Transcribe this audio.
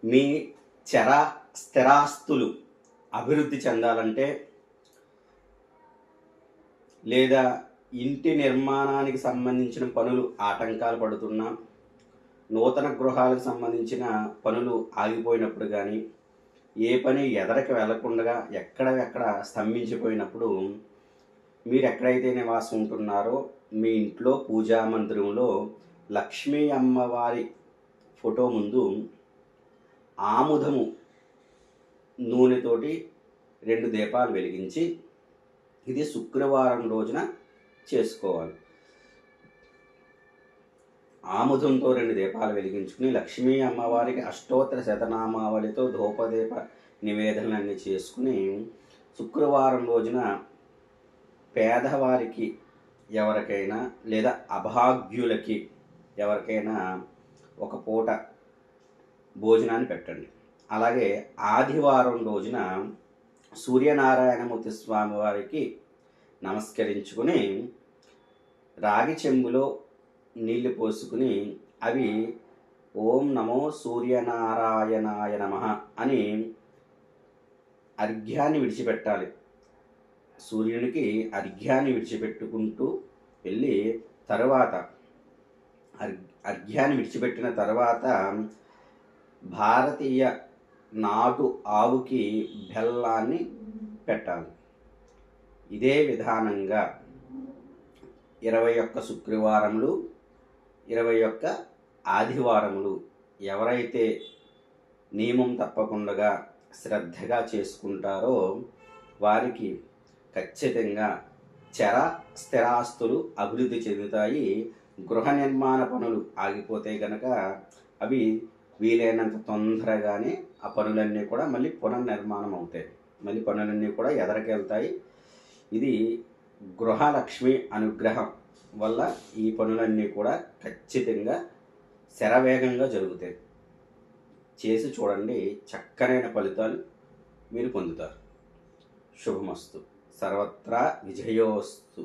మీ స్థిరాస్తులు అభివృద్ధి చెందాలంటే, లేదా ఇంటి నిర్మాణానికి సంబంధించిన పనులు ఆటంకాలు పడుతున్నా, నూతన గృహాలకు సంబంధించిన పనులు ఆగిపోయినప్పుడు కానీ, ఏ పని ఎదరికి వెళ్లకుండా ఎక్కడ స్తంభించిపోయినప్పుడు, మీరు ఎక్కడైతే నివాసం ఉంటున్నారో మీ ఇంట్లో పూజా మందిరంలో లక్ష్మీ అమ్మవారి ఫోటో ముందు ఆముదము నూనెతోటి 2 దీపాలు వెలిగించి, ఇది శుక్రవారం రోజున చేసుకోవాలి. ఆముదంతో 2 దీపాలు వెలిగించుకుని లక్ష్మీ అమ్మవారికి అష్టోత్తర శతనామావళితో ధూపదీప నివేదనలన్నీ చేసుకుని, శుక్రవారం రోజున పేదవారికి ఎవరికైనా లేదా అభాగ్యులకి ఎవరికైనా ఒక పూట భోజనాన్ని పెట్టండి. అలాగే ఆదివారం రోజున సూర్యనారాయణమూర్తి స్వామి వారికి నమస్కరించుకుని రాగి చెంబులో నీళ్లు పోసుకుని అవి ఓం నమో సూర్యనారాయణాయ నమః అని అర్ఘ్యాన్ని విడిచిపెట్టాలి. సూర్యునికి అర్ఘ్యాన్ని విడిచిపెట్టుకుంటూ వెళ్ళి తర్వాత అర్ఘ్యాన్ని విడిచిపెట్టిన తర్వాత భారతీయ నాటు ఆవుకి బెల్లాన్ని పెట్టాలి. ఇదే విధానంగా 21 శుక్రవారములు, 21 ఆదివారములు ఎవరైతే నియమం తప్పకుండా శ్రద్ధగా చేసుకుంటారో వారికి ఖచ్చితంగా స్థిరాస్తులు అభివృద్ధి చెందుతాయి. గృహ నిర్మాణ పనులు ఆగిపోతే కనుక అవి వీలైనంత తొందరగానే ఆ పనులన్నీ కూడా మళ్ళీ పునర్నిర్మాణం అవుతాయి. మళ్ళీ పనులన్నీ కూడా ఎదరికెళ్తాయి. ఇది గృహలక్ష్మి అనుగ్రహం వల్ల ఈ పనులన్నీ కూడా ఖచ్చితంగా శరవేగంగా జరుగుతాయి. చేసి చూడండి, చక్కనైన ఫలితాలు మీరు పొందుతారు. శుభమస్తు. సర్వత్రా విజయోస్తు.